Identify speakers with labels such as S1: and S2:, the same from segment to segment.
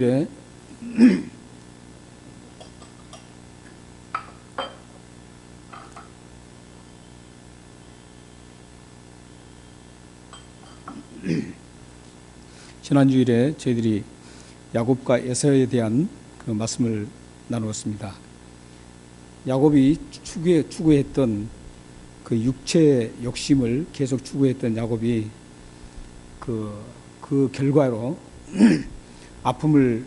S1: 네. 지난주일에 저희들이 야곱과 에서에 대한 그 말씀을 나누었습니다. 야곱이 추구했던 그 육체의 욕심을 계속 추구했던 야곱이 그 결과로 아픔을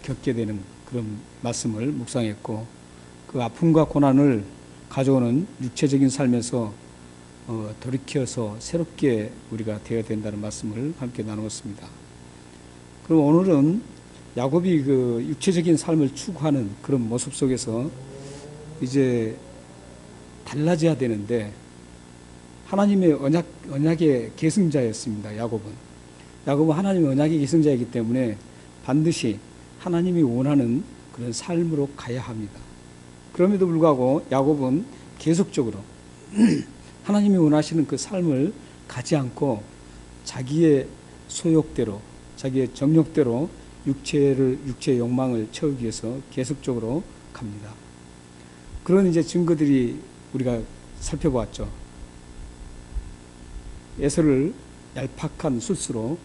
S1: 겪게 되는 그런 말씀을 묵상했고, 그 아픔과 고난을 가져오는 육체적인 삶에서 돌이켜서 새롭게 우리가 되어야 된다는 말씀을 함께 나누었습니다. 그럼 오늘은 야곱이 그 육체적인 삶을 추구하는 그런 모습 속에서 이제 달라져야 되는데, 하나님의 언약의 계승자였습니다. 야곱은 하나님의 언약의 계승자이기 때문에 반드시 하나님이 원하는 그런 삶으로 가야 합니다. 그럼에도 불구하고 야곱은 계속적으로 하나님이 원하시는 그 삶을 가지 않고 자기의 소욕대로, 자기의 정욕대로 육체의 욕망을 채우기 위해서 계속적으로 갑니다. 그런 이제 증거들이 우리가 살펴보았죠. 에서를 얄팍한 숫수로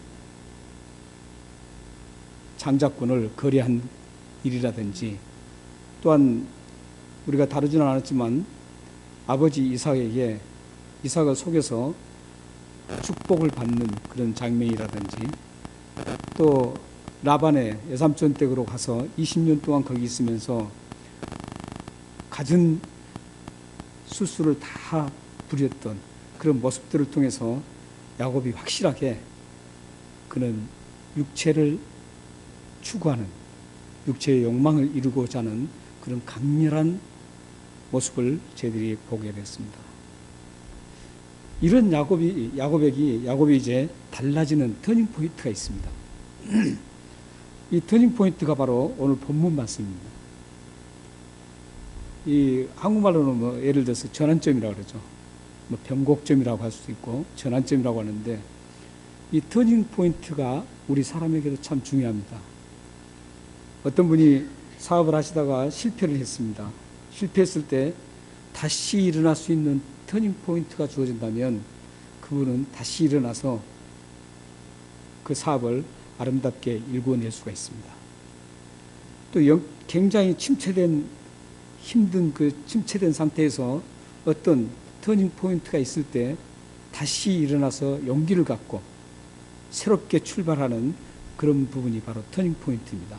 S1: 장자권을 거래한 일이라든지, 또한 우리가 다루지는 않았지만 아버지 이삭에게 이삭을 속여서 축복을 받는 그런 장면이라든지, 또 라반의 외삼촌 댁으로 가서 20년 동안 거기 있으면서 갖은 숫수를 다 부렸던 그런 모습들을 통해서 야곱이 확실하게 그는 육체를 추구하는, 육체의 욕망을 이루고자 하는 그런 강렬한 모습을 저희들이 보게 됐습니다. 이런 야곱이 이제 달라지는 터닝 포인트가 있습니다. 이 터닝 포인트가 바로 오늘 본문 말씀입니다. 이 한국말로는 뭐 예를 들어서 전환점이라고 그러죠. 뭐 변곡점이라고 할 수도 있고 전환점이라고 하는데, 이 터닝 포인트가 우리 사람에게도 참 중요합니다. 어떤 분이 사업을 하시다가 실패를 했습니다. 실패했을 때 다시 일어날 수 있는 터닝 포인트가 주어진다면 그분은 다시 일어나서 그 사업을 아름답게 일궈낼 수가 있습니다. 또 굉장히 힘든 그 침체된 상태에서 어떤 터닝 포인트가 있을 때 다시 일어나서 용기를 갖고 새롭게 출발하는 그런 부분이 바로 터닝 포인트입니다.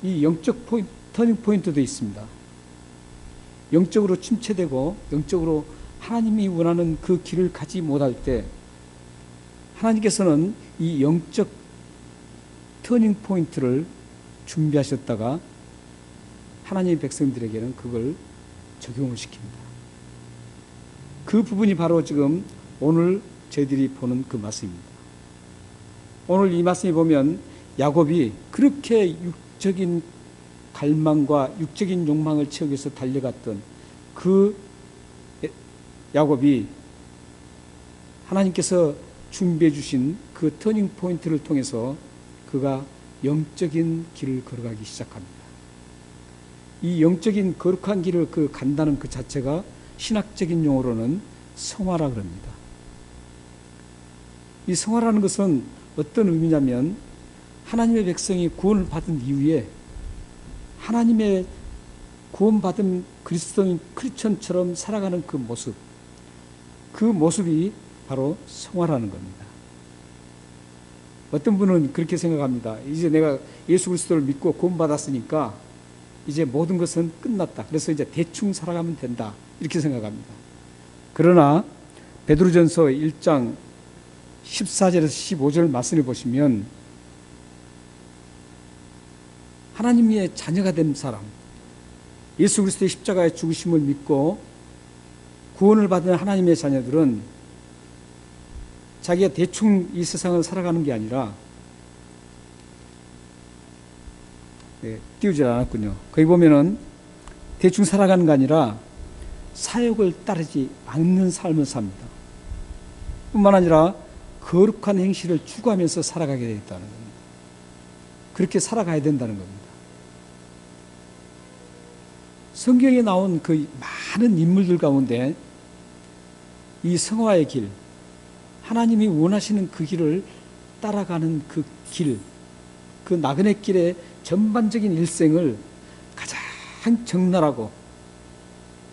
S1: 이 영적 터닝 포인트도 있습니다. 영적으로 침체되고 영적으로 하나님이 원하는 그 길을 가지 못할 때 하나님께서는 이 영적 터닝 포인트를 준비하셨다가 하나님의 백성들에게는 그걸 적용을 시킵니다. 그 부분이 바로 지금 오늘 저희들이 보는 그 말씀입니다. 오늘 이 말씀에 보면 야곱이 그렇게 육적인 갈망과 육적인 욕망을 채우기 위해서 달려갔던 그 야곱이 하나님께서 준비해 주신 그 터닝 포인트를 통해서 그가 영적인 길을 걸어가기 시작합니다. 이 영적인 거룩한 길을 간다는 그 자체가 신학적인 용어로는 성화라 그럽니다. 이 성화라는 것은 어떤 의미냐면, 하나님의 백성이 구원을 받은 이후에 하나님의 구원받은 그리스도인 크리스천처럼 살아가는 그 모습이 바로 성화라는 겁니다. 어떤 분은 그렇게 생각합니다. 이제 내가 예수 그리스도를 믿고 구원받았으니까 이제 모든 것은 끝났다. 그래서 이제 대충 살아가면 된다. 이렇게 생각합니다. 그러나 베드로전서 1장 14절에서 15절 말씀을 보시면, 하나님의 자녀가 된 사람, 예수 그리스도의 십자가의 죽으심을 믿고 구원을 받은 하나님의 자녀들은 자기가 대충 이 세상을 살아가는 게 아니라, 띄우질 않았군요. 거기 보면은 대충 살아가는 게 아니라 사욕을 따르지 않는 삶을 삽니다. 뿐만 아니라 거룩한 행실을 추구하면서 살아가게 되어 있다는 겁니다. 그렇게 살아가야 된다는 겁니다. 성경에 나온 그 많은 인물들 가운데 이 성화의 길, 하나님이 원하시는 그 길을 따라가는 그 길, 그 나그네 길의 전반적인 일생을 가장 적나라하고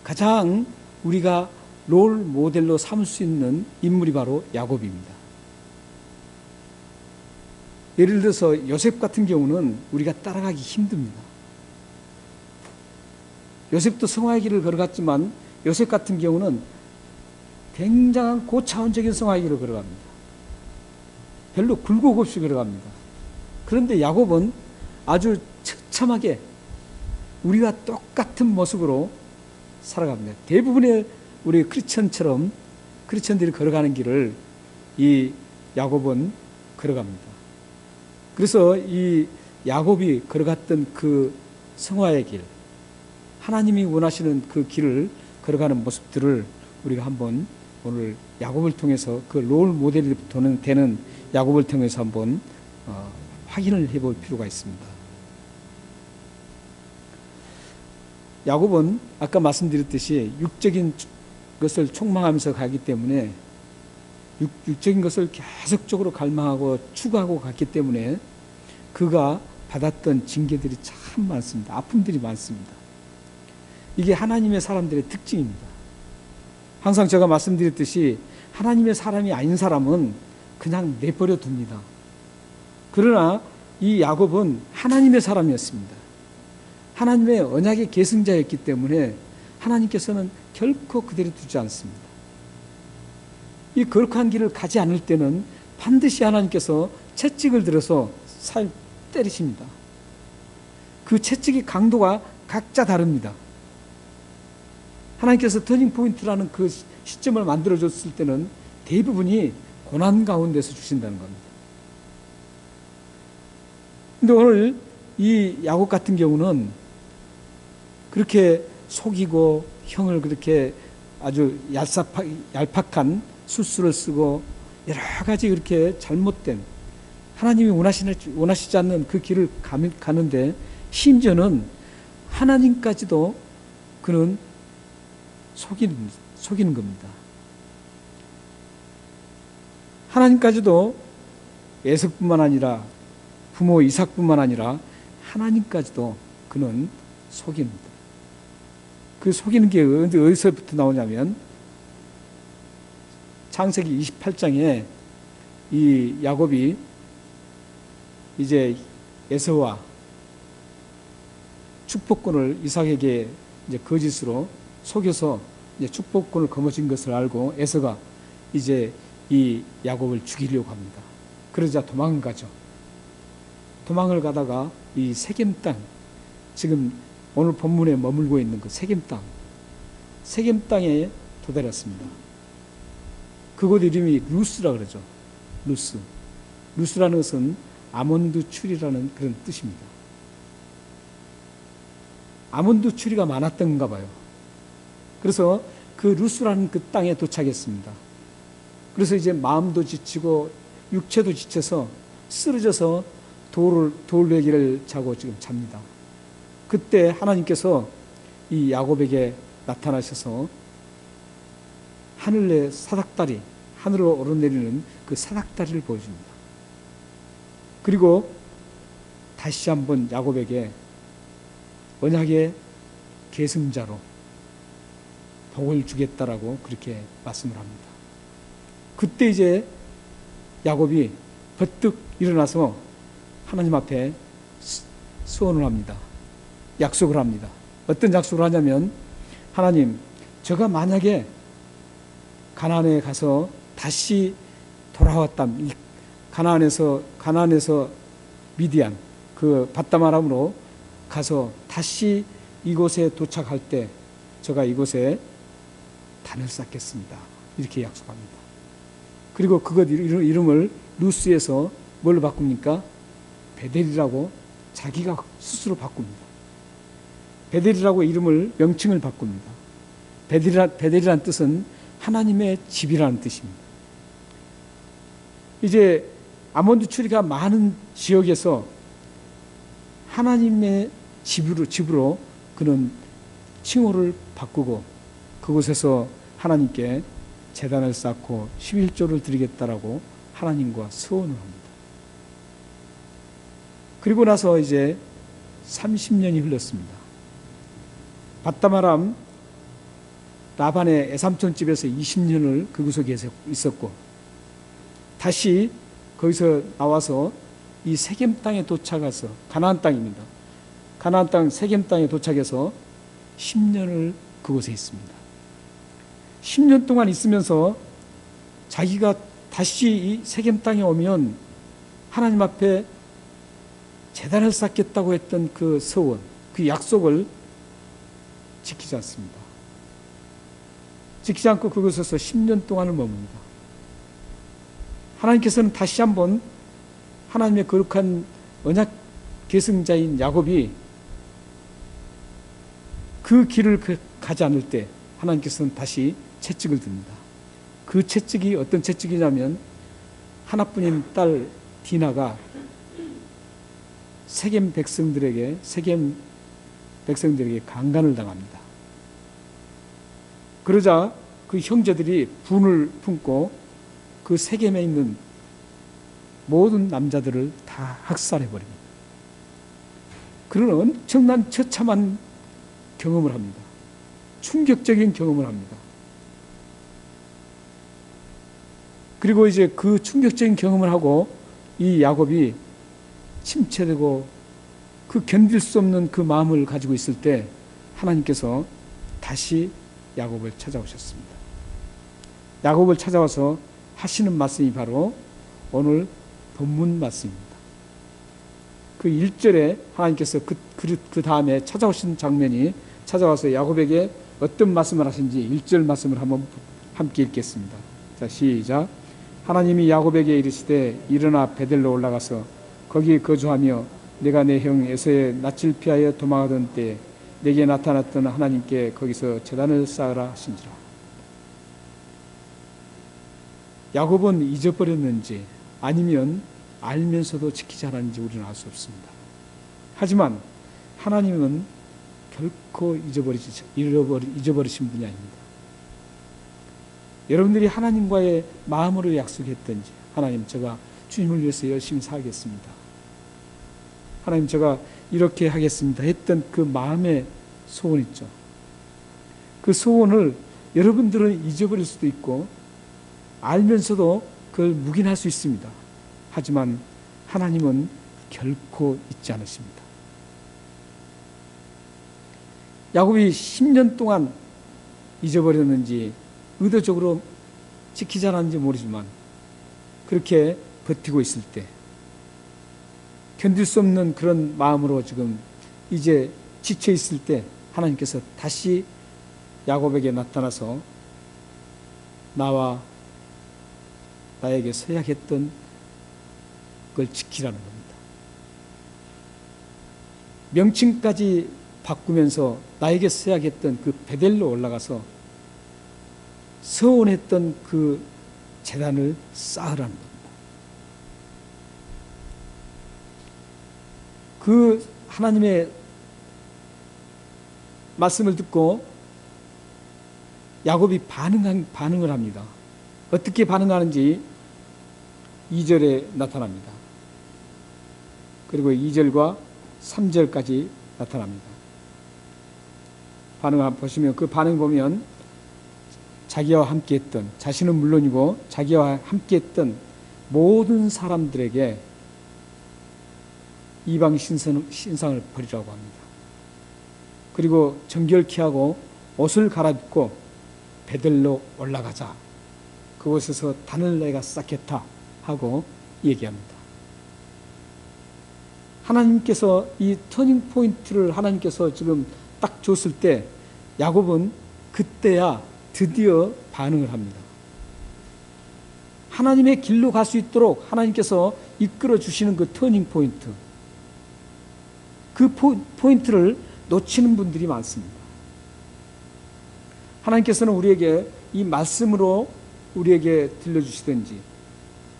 S1: 가장 우리가 롤 모델로 삼을 수 있는 인물이 바로 야곱입니다. 예를 들어서 요셉 같은 경우는 우리가 따라가기 힘듭니다. 요셉도 성화의 길을 걸어갔지만 요셉 같은 경우는 굉장한 고차원적인 성화의 길을 걸어갑니다. 별로 굴곡 없이 걸어갑니다. 그런데 야곱은 아주 처참하게 우리와 똑같은 모습으로 살아갑니다. 대부분의 우리 크리스천들이 걸어가는 길을 이 야곱은 걸어갑니다. 그래서 이 야곱이 걸어갔던 그 성화의 길, 하나님이 원하시는 그 길을 걸어가는 모습들을 우리가 한번 오늘 야곱을 통해서 그 롤 모델이 되는 야곱을 통해서 한번 확인을 해볼 필요가 있습니다. 야곱은 아까 말씀드렸듯이 육적인 것을 촉망하면서 가기 때문에 육적인 것을 계속적으로 갈망하고 추구하고 갔기 때문에 그가 받았던 징계들이 참 많습니다. 아픔들이 많습니다. 이게 하나님의 사람들의 특징입니다. 항상 제가 말씀드렸듯이 하나님의 사람이 아닌 사람은 그냥 내버려 둡니다. 그러나 이 야곱은 하나님의 사람이었습니다. 하나님의 언약의 계승자였기 때문에 하나님께서는 결코 그대로 두지 않습니다. 이 거룩한 길을 가지 않을 때는 반드시 하나님께서 채찍을 들어서 살 때리십니다. 그 채찍의 강도가 각자 다릅니다. 하나님께서 터닝 포인트라는 그 시점을 만들어줬을 때는 대부분이 고난 가운데서 주신다는 겁니다. 근데 오늘 이 야곱 같은 경우는 그렇게 속이고 형을 그렇게 아주 얄팍한 술수를 쓰고 여러 가지 그렇게 잘못된 하나님이 원하시지 않는 그 길을 가는데 심지어는 하나님까지도 그는 속이는 겁니다. 하나님까지도 에석뿐만 아니라 부모 이삭뿐만 아니라 하나님까지도 그는 속입니다. 그 속이는 게 어디서부터 나오냐면 창세기 28장에 이 야곱이 이제 에서와 축복권을 이삭에게 이제 거짓으로 속여서 이제 축복권을 거머쥔 것을 알고 에서가 이제 이 야곱을 죽이려고 합니다. 그러자 도망가죠. 도망을 가다가 이 세겜 땅, 지금 오늘 본문에 머물고 있는 그 세겜 땅에 도달했습니다. 그곳 이름이 루스라 그러죠. 루스라는 것은 아몬드 추리라는 그런 뜻입니다. 아몬드 추리가 많았던가 봐요. 그래서 그 루스라는 그 땅에 도착했습니다. 그래서 이제 마음도 지치고 육체도 지쳐서 쓰러져서 돌베개를 자고 지금 잡니다. 그때 하나님께서 이 야곱에게 나타나셔서 하늘의 사닥다리, 하늘로 오르내리는 그 사닥다리를 보여줍니다. 그리고 다시 한번 야곱에게 언약의 계승자로 복을 주겠다라고 그렇게 말씀을 합니다. 그때 이제 야곱이 버뜩 일어나서 하나님 앞에 소원을 합니다. 약속을 합니다. 어떤 약속을 하냐면 하나님, 제가 만약에 가나안에 가서 다시 돌아왔다면 가나안에서 미디안 그 밧다마람으로 가서 다시 이곳에 도착할 때 제가 이곳에 단을 쌓겠습니다. 이렇게 약속합니다. 그리고 그것 이름을 루스에서 뭘로 바꿉니까? 베델이라고 자기가 스스로 바꿉니다. 베델이라고 명칭을 바꿉니다. 베델이라는 뜻은 하나님의 집이라는 뜻입니다. 이제 아몬드 추리가 많은 지역에서 하나님의 집으로 그는 칭호를 바꾸고 그곳에서 하나님께 제단을 쌓고 11조를 드리겠다라고 하나님과 서원을 합니다. 그리고 나서 이제 30년이 흘렀습니다. 밧다마람 라반의 애삼촌 집에서 20년을 그 구석에 있었고 다시 거기서 나와서 이 세겜 땅에 도착해서 가나안 땅입니다. 가나안 땅 세겜 땅에 도착해서 10년을 그곳에 있습니다. 10년 동안 있으면서 자기가 다시 이 세겜 땅에 오면 하나님 앞에 제단을 쌓겠다고 했던 그 서원, 그 약속을 지키지 않습니다. 지키지 않고 그곳에서 10년 동안을 머뭅니다. 하나님께서는 다시 한번 하나님의 거룩한 언약 계승자인 야곱이 그 길을 가지 않을 때 하나님께서는 다시 채찍을 듭니다. 그 채찍이 어떤 채찍이냐면 하나뿐인 딸 디나가 세겜 백성들에게 강간을 당합니다. 그러자 그 형제들이 분을 품고 그 세겜에 있는 모든 남자들을 다 학살해 버립니다. 그런 엄청난 처참한 경험을 합니다. 충격적인 경험을 합니다. 그리고 이제 그 충격적인 경험을 하고 이 야곱이 침체되고 그 견딜 수 없는 그 마음을 가지고 있을 때 하나님께서 다시 야곱을 찾아오셨습니다. 야곱을 찾아와서 하시는 말씀이 바로 오늘 본문 말씀입니다. 그 1절에 하나님께서 그 다음에 찾아오신 장면이 찾아와서 야곱에게 어떤 말씀을 하신지 1절 말씀을 한번 함께 읽겠습니다. 자, 시작. 하나님이 야곱에게 이르시되 일어나 베델로 올라가서 거기 거주하며 내가 내 형 에서의 낯을 피하여 도망하던 때에 내게 나타났던 하나님께 거기서 제단을 쌓으라 하신지라. 야곱은 잊어버렸는지 아니면 알면서도 지키지 않았는지 우리는 알 수 없습니다. 하지만 하나님은 결코 잊어버리신 분이 아닙니다. 여러분들이 하나님과의 마음으로 약속했던지 하나님 제가 주님을 위해서 열심히 살겠습니다. 하나님 제가 이렇게 하겠습니다 했던 그 마음의 소원 있죠. 그 소원을 여러분들은 잊어버릴 수도 있고 알면서도 그걸 묵인할 수 있습니다. 하지만 하나님은 결코 잊지 않으십니다. 야곱이 10년 동안 잊어버렸는지 의도적으로 지키지 않았는지 모르지만 그렇게 버티고 있을 때 견딜 수 없는 그런 마음으로 지금 이제 지쳐 있을 때 하나님께서 다시 야곱에게 나타나서 나와 나에게 서약했던 걸 지키라는 겁니다. 명칭까지 바꾸면서 나에게 서약했던 그 베델로 올라가서 서원했던 그 제단을 쌓으라는 겁니다. 그 하나님의 말씀을 듣고 야곱이 반응을 합니다. 어떻게 반응하는지 2절에 나타납니다. 그리고 2절과 3절까지 나타납니다. 반응 보시면 그 반응 보면 자기와 함께했던 자신은 물론이고 자기와 함께했던 모든 사람들에게 이방 신상을 버리라고 합니다. 그리고 정결케 하고 옷을 갈아입고 베델로 올라가자. 그곳에서 단을 내가 쌓겠다 하고 얘기합니다. 하나님께서 이 터닝 포인트를 하나님께서 지금 딱 줬을 때 야곱은 그때야 드디어 반응을 합니다. 하나님의 길로 갈 수 있도록 하나님께서 이끌어 주시는 그 터닝 포인트, 그 포인트를 놓치는 분들이 많습니다. 하나님께서는 우리에게 이 말씀으로 우리에게 들려주시든지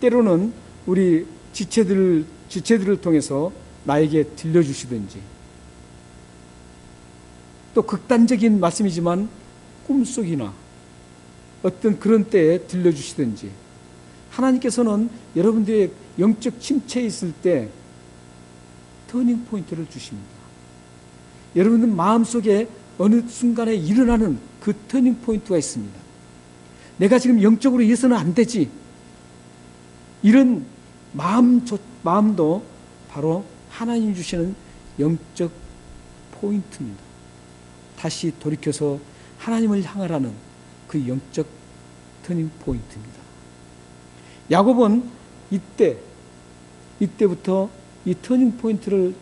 S1: 때로는 우리 지체들을 통해서 나에게 들려주시든지, 또 극단적인 말씀이지만 꿈속이나 어떤 그런 때에 들려주시든지, 하나님께서는 여러분들의 영적 침체에 있을 때 터닝 포인트를 주십니다. 여러분들 마음속에 어느 순간에 일어나는 그 터닝 포인트가 있습니다. 내가 지금 영적으로 이어서는 안 되지, 이런 마음도 바로 하나님 주시는 영적 포인트입니다. 다시 돌이켜서 하나님을 향하라는 그 영적 터닝 포인트입니다. 야곱은 이때부터 이 터닝 포인트를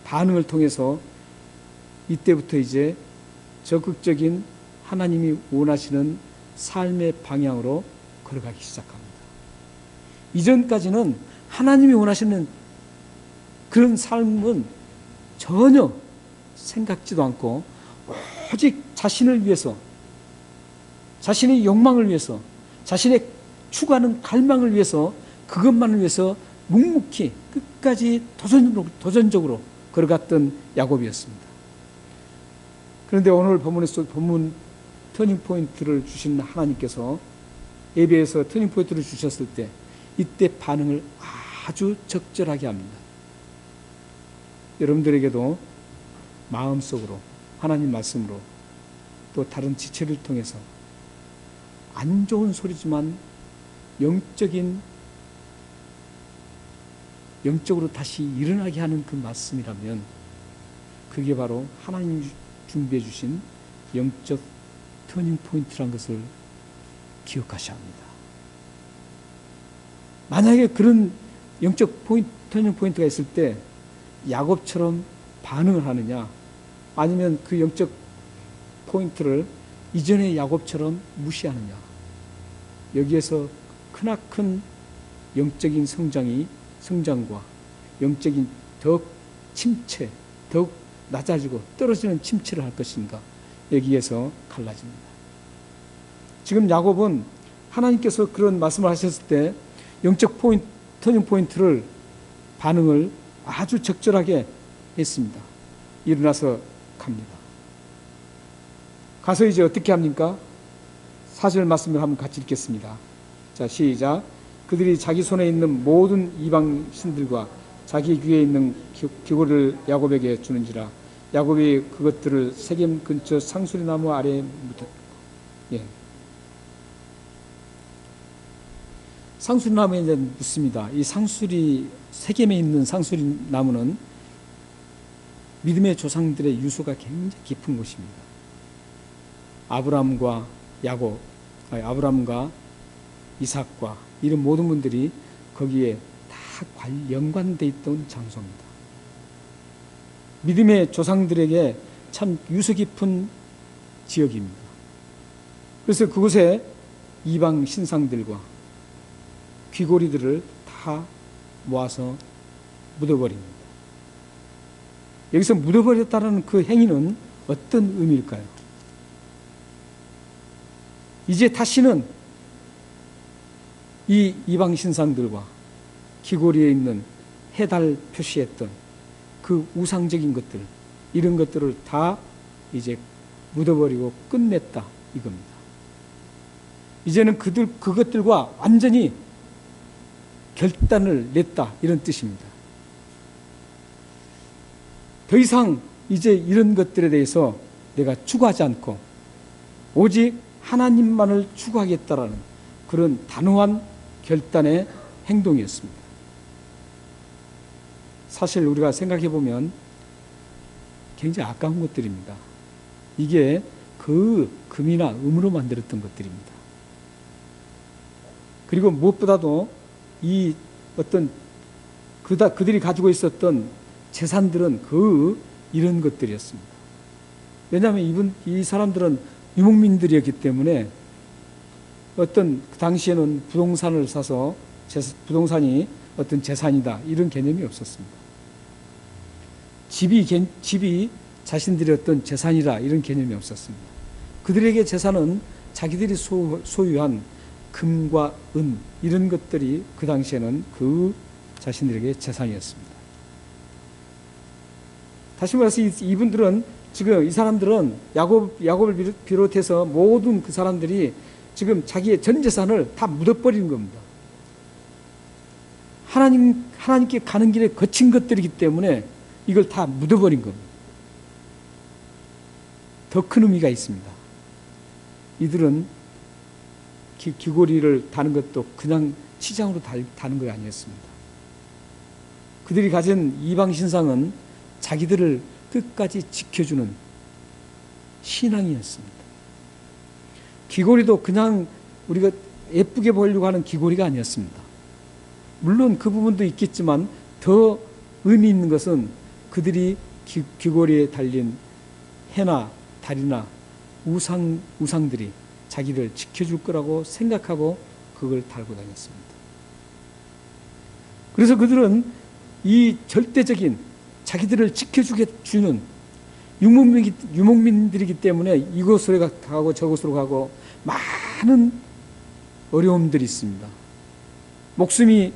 S1: 반응을 통해서 이때부터 이제 적극적인 하나님이 원하시는 삶의 방향으로 걸어가기 시작합니다. 이전까지는 하나님이 원하시는 그런 삶은 전혀 생각지도 않고 오직 자신을 위해서, 자신의 욕망을 위해서, 자신의 추구하는 갈망을 위해서, 그것만을 위해서 묵묵히 끝까지 도전적으로 걸어갔던 야곱이었습니다. 그런데 오늘 본문 터닝 포인트를 주신 하나님께서 예배에서 터닝 포인트를 주셨을 때 이때 반응을 아주 적절하게 합니다. 여러분들에게도 마음속으로 하나님 말씀으로 또 다른 지체를 통해서 안 좋은 소리지만 영적으로 다시 일어나게 하는 그 말씀이라면 그게 바로 하나님 준비해 주신 영적 터닝 포인트라는 것을 기억하셔야 합니다. 만약에 그런 영적 터닝 포인트가 있을 때 야곱처럼 반응을 하느냐, 아니면 그 영적 포인트를 이전의 야곱처럼 무시하느냐, 여기에서 크나큰 영적인 성장과 영적인 더욱 침체, 더욱 낮아지고 떨어지는 침체를 할 것인가, 여기에서 갈라집니다. 지금 야곱은 하나님께서 그런 말씀을 하셨을 때 영적 터닝 포인트를 반응을 아주 적절하게 했습니다. 일어나서 갑니다. 가서 이제 어떻게 합니까? 4절 말씀을 한번 같이 읽겠습니다. 자, 시작. 그들이 자기 손에 있는 모든 이방 신들과 자기 귀에 있는 귀고리를 야곱에게 주는지라. 야곱이 그것들을 세겜 근처 상수리 나무 아래에 묻었고, 예. 상수리 나무에 이제 묻습니다. 이 세겜에 있는 상수리 나무는 믿음의 조상들의 유수가 굉장히 깊은 곳입니다. 아브라함과 이삭과 이런 모든 분들이 거기에 다 연관되어 있던 장소입니다. 믿음의 조상들에게 참 유수 깊은 지역입니다. 그래서 그곳에 이방 신상들과 귀고리들을 다 모아서 묻어버립니다. 여기서 묻어버렸다는 그 행위는 어떤 의미일까요? 이제 다시는 이 이방 신상들과 귀고리에 있는 해달 표시했던 그 우상적인 것들, 이런 것들을 다 이제 묻어버리고 끝냈다, 이겁니다. 이제는 그것들과 완전히 결단을 냈다, 이런 뜻입니다. 더 이상 이제 이런 것들에 대해서 내가 추구하지 않고 오직 하나님만을 추구하겠다라는 그런 단호한 결단의 행동이었습니다. 사실 우리가 생각해 보면 굉장히 아까운 것들입니다. 이게 그 금이나 음으로 만들었던 것들입니다. 그리고 무엇보다도 이 어떤 그들이 가지고 있었던 재산들은 이런 것들이었습니다. 왜냐하면 이 사람들은 유목민들이었기 때문에 어떤 그 당시에는 부동산을 사서 부동산이 어떤 재산이다, 이런 개념이 없었습니다. 집이 자신들의 어떤 재산이라, 이런 개념이 없었습니다. 그들에게 재산은 자기들이 소유한 금과 은, 이런 것들이 그 당시에는 그 자신들에게 재산이었습니다. 다시 말해서 이분들은 지금 이 사람들은 야곱을 비롯해서 모든 그 사람들이 지금 자기의 전 재산을 다 묻어버리는 겁니다. 하나님께 가는 길에 거친 것들이기 때문에 이걸 다 묻어버린 겁니다. 더 큰 의미가 있습니다. 이들은 귀고리를 다는 것도 그냥 치장으로 다는 거 아니었습니다. 그들이 가진 이방 신상은 자기들을 끝까지 지켜주는 신앙이었습니다. 귀고리도 그냥 우리가 예쁘게 보이려고 하는 귀고리가 아니었습니다. 물론 그 부분도 있겠지만 더 의미 있는 것은 그들이 귀고리에 달린 해나 달이나 우상들이 자기를 지켜줄 거라고 생각하고 그걸 달고 다녔습니다. 그래서 그들은 이 절대적인 자기들을 지켜주는 유목민들이기 때문에 이곳으로 가고 저곳으로 가고 많은 어려움들이 있습니다. 목숨이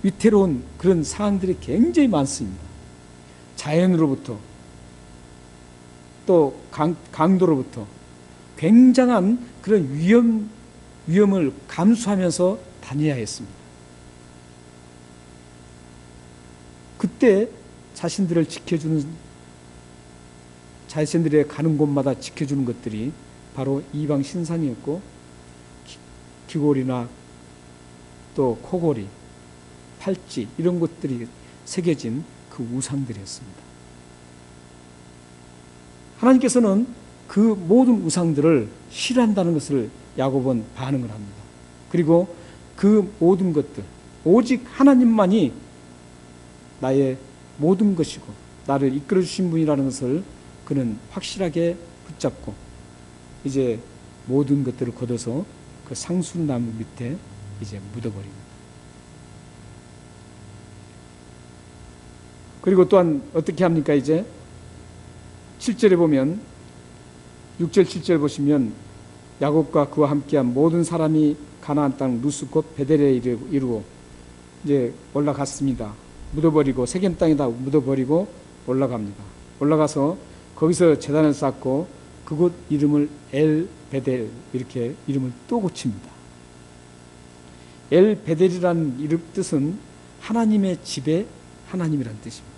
S1: 위태로운 그런 상황들이 굉장히 많습니다. 자연으로부터 또 강도로부터 굉장한 그런 위험을 감수하면서 다녀야 했습니다. 그때 자신들을 지켜주는, 자신들의 가는 곳마다 지켜주는 것들이 바로 이방 신상이었고, 귀고리나 또 코고리, 팔찌 이런 것들이 새겨진 그 우상들이었습니다. 하나님께서는 그 모든 우상들을 싫어한다는 것을 야곱은 반응을 합니다. 그리고 그 모든 것들, 오직 하나님만이 나의 모든 것이고 나를 이끌어 주신 분이라는 것을 그는 확실하게 붙잡고 이제 모든 것들을 걷어서 그 상수나무 밑에 이제 묻어버립니다. 그리고 또한 어떻게 합니까? 이제 7절에 보면 6절 7절 보시면 야곱과 그와 함께한 모든 사람이 가나안 땅 루스 곧 베델에 이르고 이제 올라갔습니다. 묻어버리고 세겜 땅에다 묻어버리고 올라갑니다. 올라가서 거기서 제단을 쌓고 그곳 이름을 엘 베델 이렇게 이름을 또 고칩니다. 엘 베델이라는 이름 뜻은 하나님의 집에 하나님이라는 뜻입니다.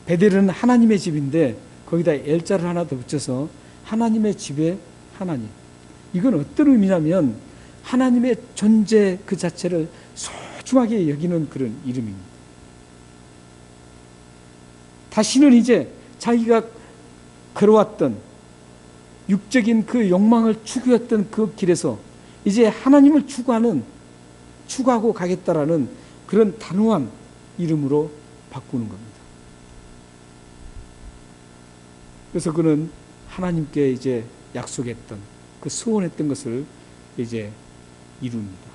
S1: 베델은 하나님의 집인데 거기다 엘자를 하나 더 붙여서 하나님의 집에 하나님. 이건 어떤 의미냐면 하나님의 존재 그 자체를 소중하게 여기는 그런 이름입니다. 다시는 이제 자기가 걸어왔던 육적인 그 욕망을 추구했던 그 길에서 이제 하나님을 추구하고 가겠다라는 그런 단호한 이름으로 바꾸는 겁니다. 그래서 그는 하나님께 이제 약속했던 그 소원했던 것을 이제 이룹니다.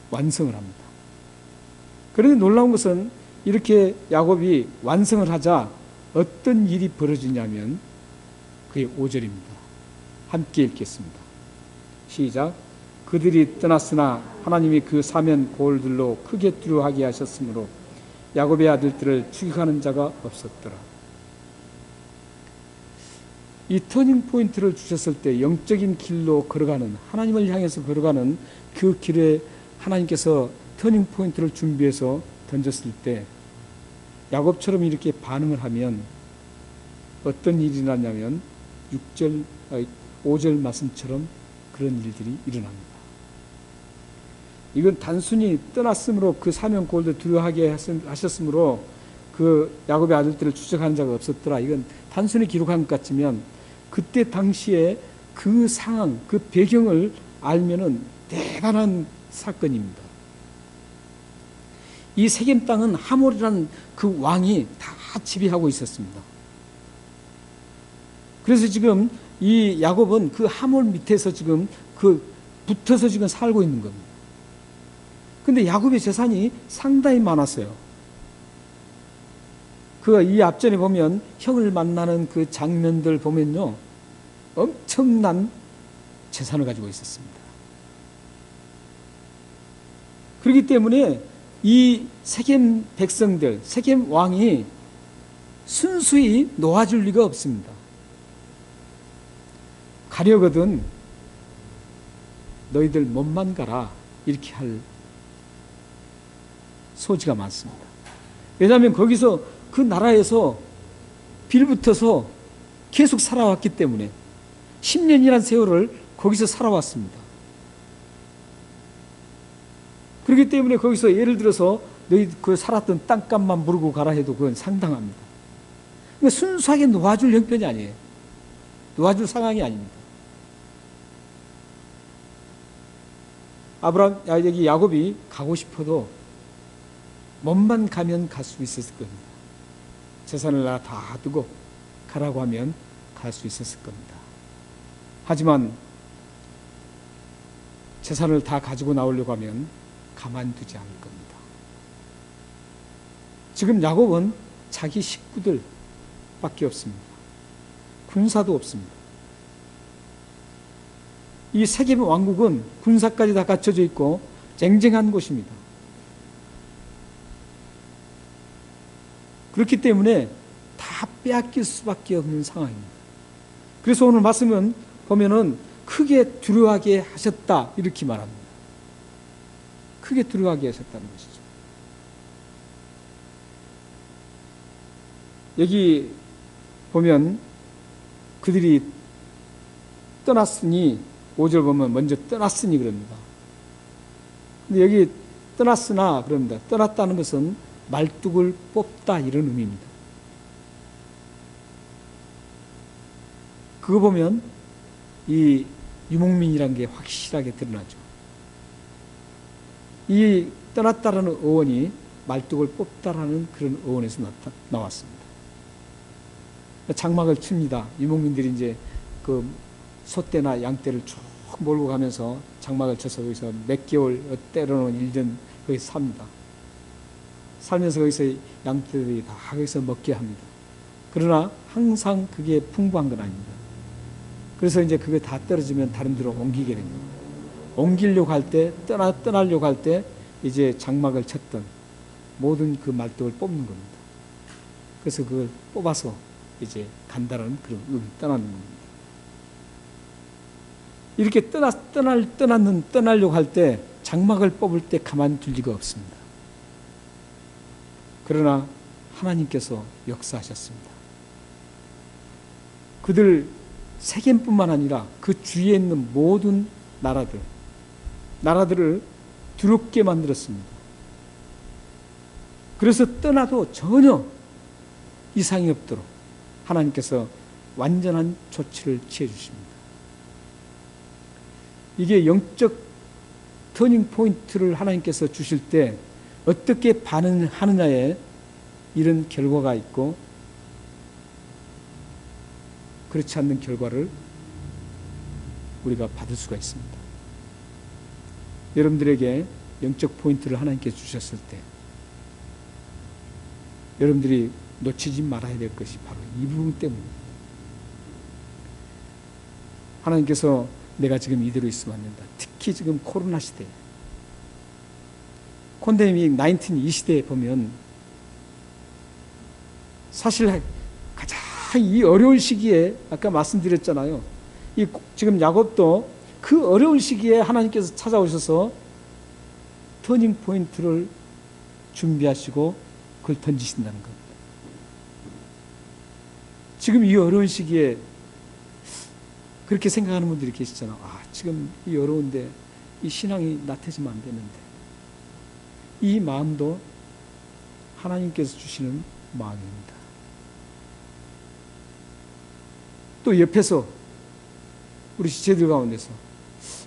S1: 완성을 합니다. 그런데 놀라운 것은 이렇게 야곱이 완성을 하자 어떤 일이 벌어지냐면 그게 5절입니다. 함께 읽겠습니다. 시작. 그들이 떠났으나 하나님이 그 사면 고을들로 크게 두려워하게 하셨으므로 야곱의 아들들을 추격하는 자가 없었더라. 이 터닝 포인트를 주셨을 때 영적인 길로 걸어가는, 하나님을 향해서 걸어가는 그 길에 하나님께서 터닝 포인트를 준비해서 던졌을 때 야곱처럼 이렇게 반응을 하면 어떤 일이 나냐면 5절 말씀처럼 그런 일들이 일어납니다. 이건 단순히 떠났으므로 그 사면 고을들 두려워하게 하셨으므로 그 야곱의 아들들을 추적하는 자가 없었더라. 이건 단순히 기록한 것 같지만 그때 당시에 그 상황, 그 배경을 알면은 대단한 사건입니다. 이 세겜 땅은 하몰이라는 그 왕이 다 지배하고 있었습니다. 그래서 지금 이 야곱은 그 하몰 밑에서 지금 그 붙어서 지금 살고 있는 겁니다. 근데 야곱의 재산이 상당히 많았어요. 그 이 앞전에 보면 형을 만나는 그 장면들 보면요, 엄청난 재산을 가지고 있었습니다. 그렇기 때문에 이 세겜 백성들, 세겜 왕이 순수히 놓아줄 리가 없습니다. 가려거든 너희들 몸만 가라 이렇게 할 소지가 많습니다. 왜냐하면 거기서 그 나라에서 빌붙어서 계속 살아왔기 때문에 10년이라는 세월을 거기서 살아왔습니다. 그렇기 때문에 거기서 예를 들어서 너희 그 살았던 땅값만 물고 가라 해도 그건 상당합니다. 그러니까 순수하게 놓아줄 형편이 아니에요. 놓아줄 상황이 아닙니다. 여기 야곱이 가고 싶어도 몸만 가면 갈 수 있었을 겁니다. 재산을 다 두고 가라고 하면 갈 수 있었을 겁니다. 하지만 재산을 다 가지고 나오려고 하면 가만두지 않을 겁니다. 지금 야곱은 자기 식구들밖에 없습니다. 군사도 없습니다. 이 세겜 왕국은 군사까지 다 갖춰져 있고 쟁쟁한 곳입니다. 그렇기 때문에 다 빼앗길 수밖에 없는 상황입니다. 그래서 오늘 말씀은 보면은 크게 두려워하게 하셨다 이렇게 말합니다. 크게 두려워하게 하셨다는 것이죠. 여기 보면 그들이 떠났으니 5절 보면 먼저 떠났으니 그럽니다. 근데 여기 떠났으나 그럽니다. 떠났다는 것은 말뚝을 뽑다 이런 의미입니다. 그거 보면 이 유목민이라는 게 확실하게 드러나죠. 이 떠났다라는 어원이 말뚝을 뽑다라는 그런 어원에서 나왔습니다. 장막을 칩니다. 유목민들이 이제 그 소떼나 양떼를 쭉 몰고 가면서 장막을 쳐서 거기서 몇 개월, 때로는 1년 거기서 삽니다. 살면서 거기서 양떼들이 다 거기서 먹게 합니다. 그러나 항상 그게 풍부한 건 아닙니다. 그래서 이제 그게 다 떨어지면 다른 데로 옮기게 됩니다. 옮기려고 할 때, 떠나려고 할 때 이제 장막을 쳤던 모든 그 말뚝을 뽑는 겁니다. 그래서 그걸 뽑아서 이제 간다는 그런 떠나는 겁니다. 이렇게 떠나려고 할 때 장막을 뽑을 때 가만둘 리가 없습니다. 그러나 하나님께서 역사하셨습니다. 그들 세겜뿐만 아니라 그 주위에 있는 모든 나라들을 두렵게 만들었습니다. 그래서 떠나도 전혀 이상이 없도록 하나님께서 완전한 조치를 취해 주십니다. 이게 영적 터닝 포인트를 하나님께서 주실 때 어떻게 반응하느냐에 이런 결과가 있고 그렇지 않는 결과를 우리가 받을 수가 있습니다. 여러분들에게 영적 포인트를 하나님께서 주셨을 때 여러분들이 놓치지 말아야 될 것이 바로 이 부분 때문입니다. 하나님께서 내가 지금 이대로 있으면 안 된다. 특히 지금 코로나 시대에 콘데믹 19 이 시대에 보면 사실 가장 이 어려운 시기에 아까 말씀드렸잖아요. 지금 야곱도 그 어려운 시기에 하나님께서 찾아오셔서 터닝 포인트를 준비하시고 그걸 던지신다는 겁니다. 지금 이 어려운 시기에 그렇게 생각하는 분들이 계시잖아. 지금 이 어려운데 이 신앙이 나태해지면 안 되는데. 이 마음도 하나님께서 주시는 마음입니다. 또 옆에서 우리 지체들 가운데서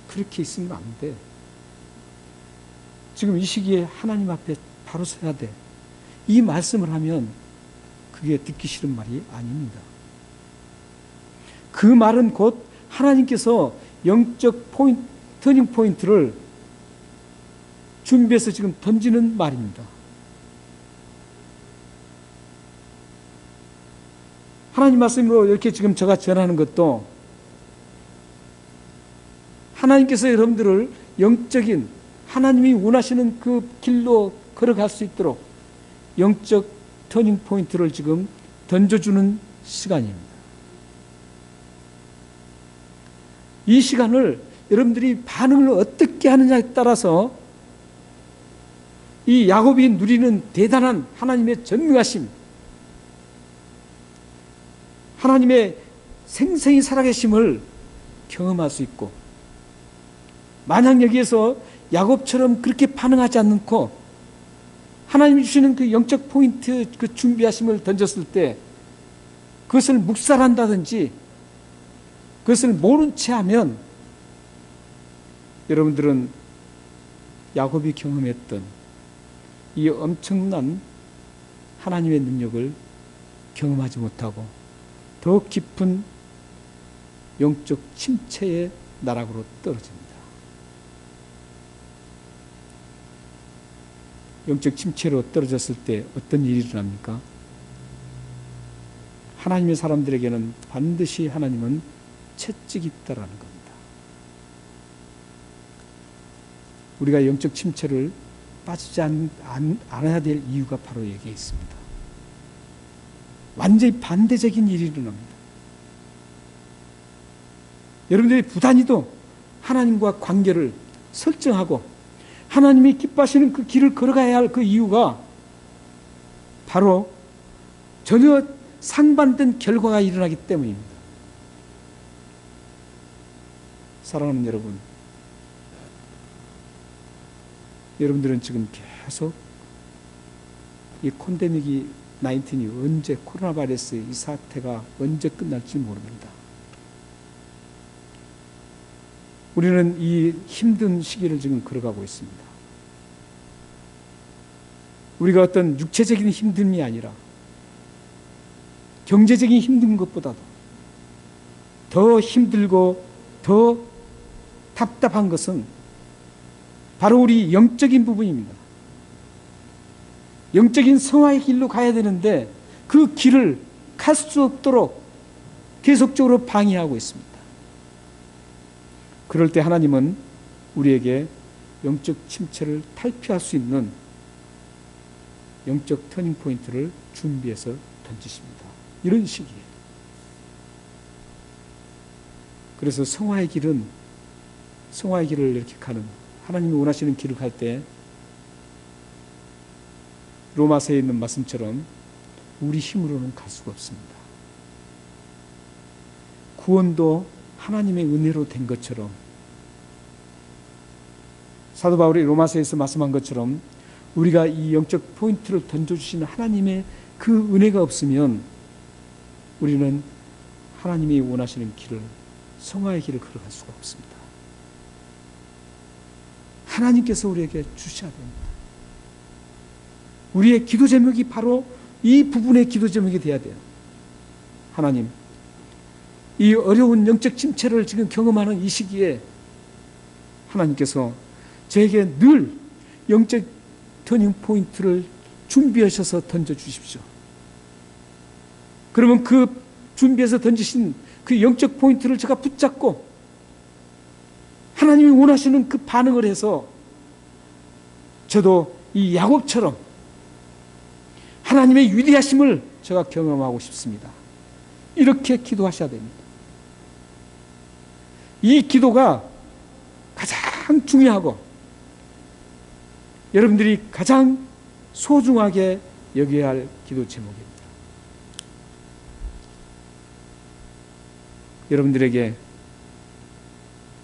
S1: 그렇게 있으면 안 돼. 지금 이 시기에 하나님 앞에 바로 서야 돼. 이 말씀을 하면 그게 듣기 싫은 말이 아닙니다. 그 말은 곧 하나님께서 영적 터닝 포인트를 준비해서 지금 던지는 말입니다. 하나님 말씀으로 이렇게 지금 제가 전하는 것도 하나님께서 여러분들을 영적인 하나님이 원하시는 그 길로 걸어갈 수 있도록 영적 터닝 포인트를 지금 던져주는 시간입니다. 이 시간을 여러분들이 반응을 어떻게 하느냐에 따라서 이 야곱이 누리는 대단한 하나님의 전능하심, 하나님의 생생히 살아계심을 경험할 수 있고, 만약 여기에서 야곱처럼 그렇게 반응하지 않고 하나님이 주시는 그 영적 포인트, 그 준비하심을 던졌을 때 그것을 묵살한다든지 그것을 모른 채 하면 여러분들은 야곱이 경험했던 이 엄청난 하나님의 능력을 경험하지 못하고 더 깊은 영적 침체의 나락으로 떨어집니다. 영적 침체로 떨어졌을 때 어떤 일이 일어납니까? 하나님의 사람들에게는 반드시 하나님은 채찍이 있다라는 겁니다. 우리가 영적 침체를 빠지지 않아야 될 이유가 바로 여기에 있습니다. 완전히 반대적인 일이 일어납니다. 여러분들이 부단히도 하나님과 관계를 설정하고 하나님이 기뻐하시는 그 길을 걸어가야 할 그 이유가 바로 전혀 상반된 결과가 일어나기 때문입니다. 사랑하는 여러분, 여러분들은 지금 계속 이 콘데믹이 19이 언제, 코로나 바이러스 이 사태가 언제 끝날지 모릅니다. 우리는 이 힘든 시기를 지금 걸어가고 있습니다. 우리가 어떤 육체적인 힘듦이 아니라 경제적인 힘든 것보다도 더 힘들고 더 답답한 것은 바로 우리 영적인 부분입니다. 영적인 성화의 길로 가야 되는데 그 길을 갈 수 없도록 계속적으로 방해하고 있습니다. 그럴 때 하나님은 우리에게 영적 침체를 탈피할 수 있는 영적 터닝 포인트를 준비해서 던지십니다. 이런 시기에. 그래서 성화의 길은, 성화의 길을 이렇게 가는, 하나님이 원하시는 길을 갈 때 로마서에 있는 말씀처럼 우리 힘으로는 갈 수가 없습니다. 구원도 하나님의 은혜로 된 것처럼, 사도 바울이 로마서에서 말씀한 것처럼 우리가 이 영적 포인트를 던져주시는 하나님의 그 은혜가 없으면 우리는 하나님이 원하시는 길을, 성화의 길을 걸어갈 수가 없습니다. 하나님께서 우리에게 주셔야 됩니다. 우리의 기도 제목이 바로 이 부분의 기도 제목이 되어야 돼요. 하나님, 이 어려운 영적 침체를 지금 경험하는 이 시기에 하나님께서 저에게 늘 영적 터닝 포인트를 준비하셔서 던져주십시오. 그러면 그 준비해서 던지신 그 영적 포인트를 제가 붙잡고 하나님이 원하시는 그 반응을 해서 저도 이 야곱처럼 하나님의 위대하심을 제가 경험하고 싶습니다. 이렇게 기도하셔야 됩니다. 이 기도가 가장 중요하고 여러분들이 가장 소중하게 여겨야 할 기도 제목입니다. 여러분들에게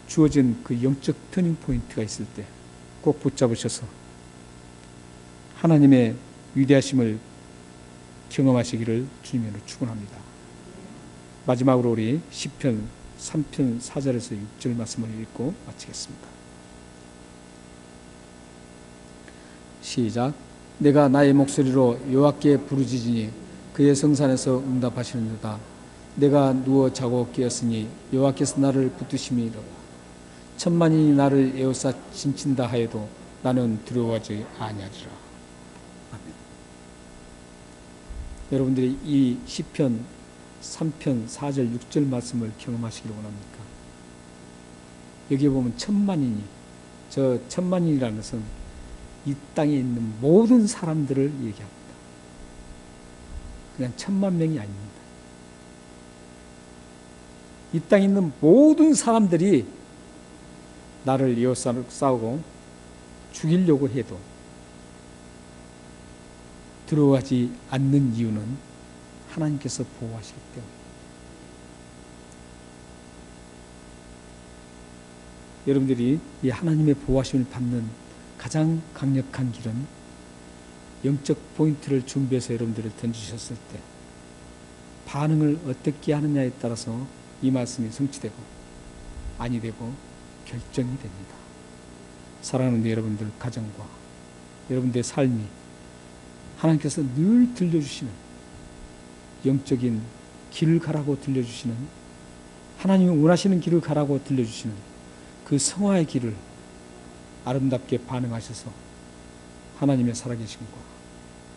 S1: 주어진 그 영적 터닝 포인트가 있을 때 꼭 붙잡으셔서 하나님의 위대하심을 경험하시기를 주님으로 축원합니다. 마지막으로 우리 시편 3편 4절에서 6절 말씀을 읽고 마치겠습니다. 시작. 내가 나의 목소리로 여호와께 부르짖으니 그의 성산에서 응답하시는도다. 내가 누워 자고 깨었으니 여호와께서 나를 붙드심이로다. 천만인이 나를 에워싸 진친다 하여도 나는 두려워하지 아니하리라. 아멘. 여러분들이 이 시편 3편 4절 6절 말씀을 경험하시기를 원합니까? 여기에 보면 천만인이 저 천만인이라는 것은 이 땅에 있는 모든 사람들을 얘기합니다. 그냥 1,000,000명이 아닙니다. 이 땅에 있는 모든 사람들이 나를 에워싸고 죽이려고 해도 들어가지 않는 이유는 하나님께서 보호하시기 때문입니다. 여러분들이 이 하나님의 보호하심을 받는 가장 강력한 길은 영적 포인트를 준비해서 여러분들을 던지셨을 때 반응을 어떻게 하느냐에 따라서 이 말씀이 성취되고 아니 되고 결정이 됩니다. 사랑하는 여러분들 가정과 여러분들의 삶이 하나님께서 늘 들려주시는 영적인 길을 가라고 들려주시는, 하나님이 원하시는 길을 가라고 들려주시는 그 성화의 길을 아름답게 반응하셔서 하나님의 살아계심과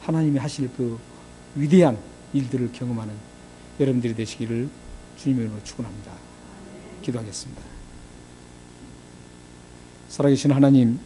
S1: 하나님이 하실 그 위대한 일들을 경험하는 여러분들이 되시기를 주님의 이름으로 축원합니다. 기도하겠습니다. 살아계신 하나님,